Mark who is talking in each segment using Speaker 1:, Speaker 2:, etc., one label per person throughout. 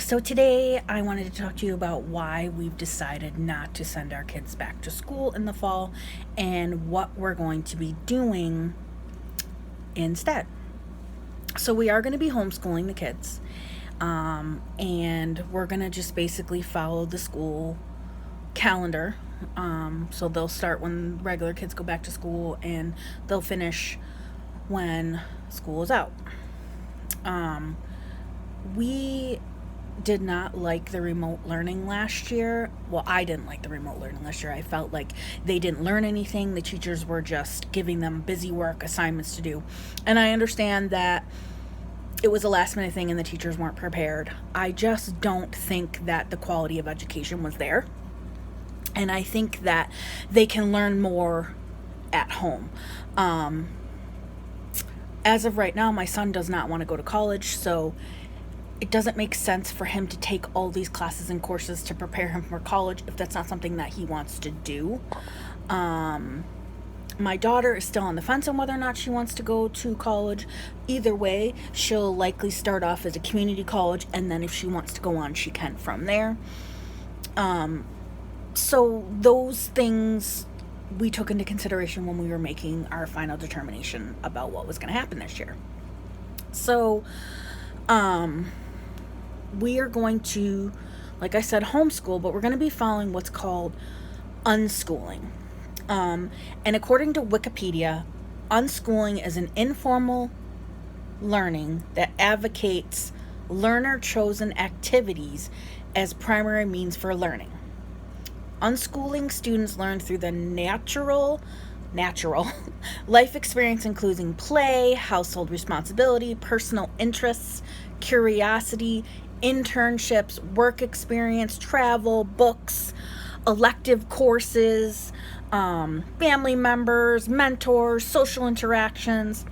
Speaker 1: So today I wanted to talk to you about why we've decided not to send our kids back to school in the fall and what we're going to be doing instead. So we are going to be homeschooling the kids, and we're going to just basically follow the school calendar. So they'll start when regular kids go back to school and they'll finish when school is out. We did not like the remote learning last year. Well, I didn't like the remote learning last year. I felt like they didn't learn anything. The teachers were just giving them busy work, assignments to do. And I understand that it was a last minute thing and the teachers weren't prepared. I just don't think that the quality of education was there. And I think that they can learn more at home. As of right now, my son does not want to go to college, so it doesn't make sense for him to take all these classes and courses to prepare him for college if that's not something that he wants to do. My daughter is still on the fence on whether or not she wants to go to college. Either way, she'll likely start off as a community college, and then if she wants to go on, she can from there. So those things we took into consideration when we were making our final determination about what was going to happen this year. So, we are going to, like I said, homeschool, but we're going to be following what's called unschooling. And according to Wikipedia, unschooling is an informal learning that advocates learner-chosen activities as primary means for learning. Unschooling students learn through the natural life experience, including play, household responsibility, personal interests, curiosity, internships, work experience, travel, books, elective courses, family members, mentors, social interactions,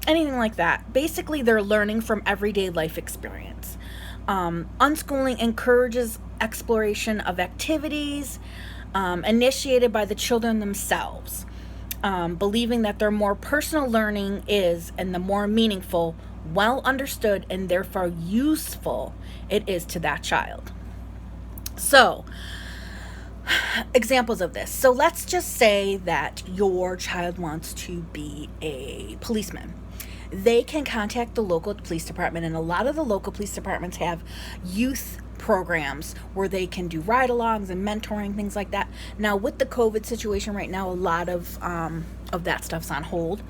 Speaker 1: anything like that. Basically, they're learning from everyday life experience. Unschooling encourages exploration of activities initiated by the children themselves, believing that their more personal learning is, and the more meaningful, well understood, and therefore useful it is to that child. So, examples of this. So let's just say that your child wants to be a policeman. They can contact the local police department, and a lot of the local police departments have youth programs where they can do ride-alongs and mentoring, things like that. Now, with the COVID situation right now, a lot of that stuff's on hold.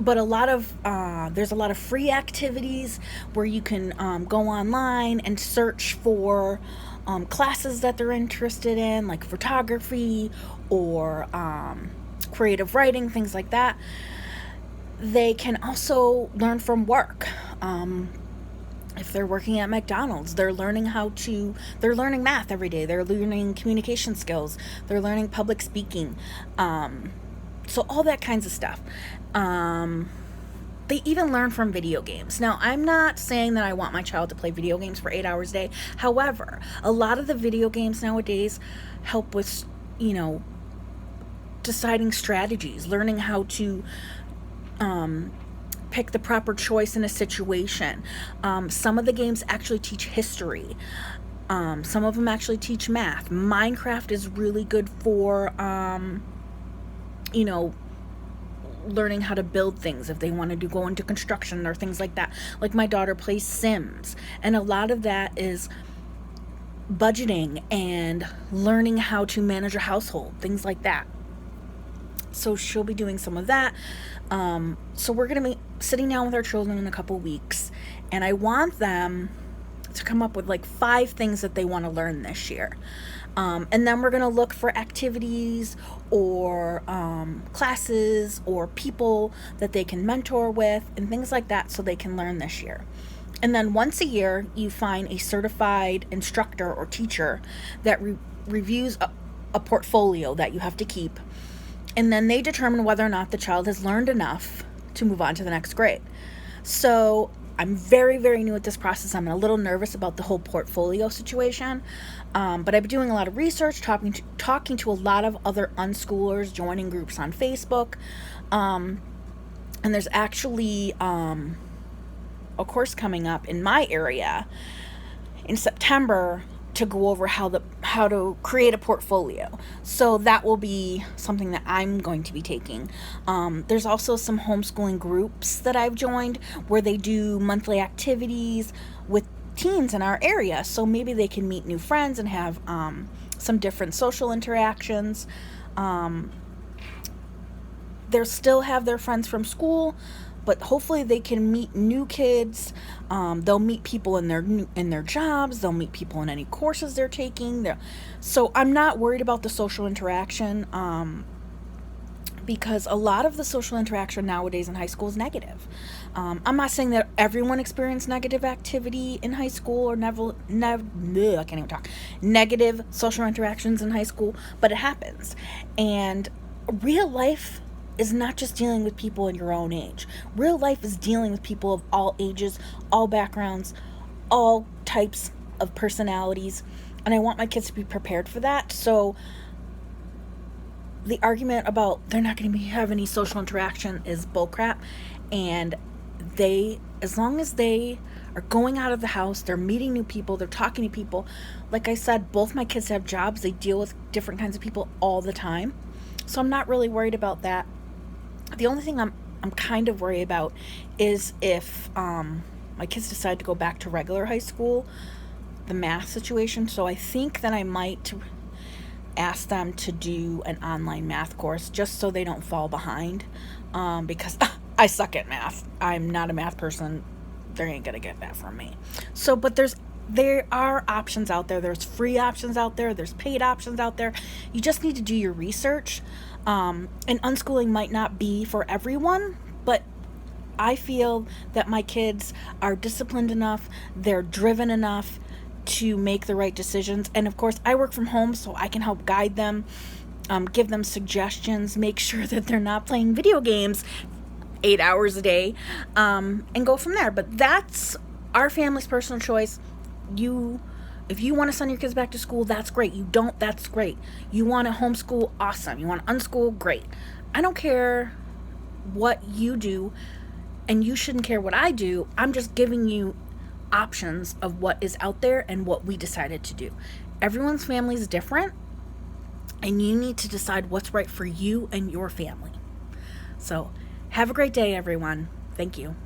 Speaker 1: But there's a lot of free activities where you can go online and search for classes that they're interested in, like photography or creative writing, things like that. They can also learn from work. If they're working at McDonald's, they're learning math every day. They're learning communication skills. They're learning public speaking. So all that kinds of stuff. They even learn from video games. Now, I'm not saying that I want my child to play video games for 8 hours a day. However, a lot of the video games nowadays help with, deciding strategies, learning how to pick the proper choice in a situation. Some of the games actually teach history. Some of them actually teach math. Minecraft is really good for, learning how to build things if they want to go into construction or things like that. Like my daughter plays Sims, and a lot of that is budgeting and learning how to manage a household, things like that. So she'll be doing some of that. So we're going to be sitting down with our children in a couple weeks, and I want them to come up with like 5 things that they want to learn this year. And then we're going to look for activities or classes or people that they can mentor with and things like that so they can learn this year. And then once a year, you find a certified instructor or teacher that reviews a portfolio that you have to keep. And then they determine whether or not the child has learned enough to move on to the next grade. So I'm very, very new at this process. I'm a little nervous about the whole portfolio situation. But I've been doing a lot of research, talking to a lot of other unschoolers, joining groups on Facebook. And there's actually a a course coming up in my area in September to go over how to create a portfolio. So that will be something that I'm going to be taking. There's also some homeschooling groups that I've joined where they do monthly activities with teens in our area. So maybe they can meet new friends and have some different social interactions. They'll still have their friends from school, but hopefully they can meet new kids. They'll meet people in their jobs. They'll meet people in any courses they're taking. So I'm not worried about the social interaction, because a lot of the social interaction nowadays in high school is negative. I'm not saying that everyone experienced negative activity in high school or I can't even talk. Negative social interactions in high school, but it happens. And real life is not just dealing with people in your own age. Real life is dealing with people of all ages, all backgrounds, all types of personalities. And I want my kids to be prepared for that. So the argument about they're not going to have any social interaction is bullcrap. And as long as they are going out of the house, they're meeting new people, they're talking to people. Like I said, both my kids have jobs. They deal with different kinds of people all the time. So I'm not really worried about that. The only thing I'm kind of worried about is if my kids decide to go back to regular high school, the math situation. So I think that I might ask them to do an online math course just so they don't fall behind, because I suck at math. I'm not a math person. They ain't gonna get that from me. So, but there are options out there. There's free options out there. There's paid options out there. You just need to do your research. And unschooling might not be for everyone, but I feel that my kids are disciplined enough, they're driven enough to make the right decisions. And of course, I work from home, so I can help guide them, give them suggestions, make sure that they're not playing video games 8 hours a day, and go from there. But that's our family's personal choice. If you want to send your kids back to school, that's great. You don't, that's great. You want to homeschool, awesome. You want to unschool, great. I don't care what you do, and you shouldn't care what I do. I'm just giving you options of what is out there and what we decided to do. Everyone's family is different, and you need to decide what's right for you and your family. So have a great day, everyone. Thank you.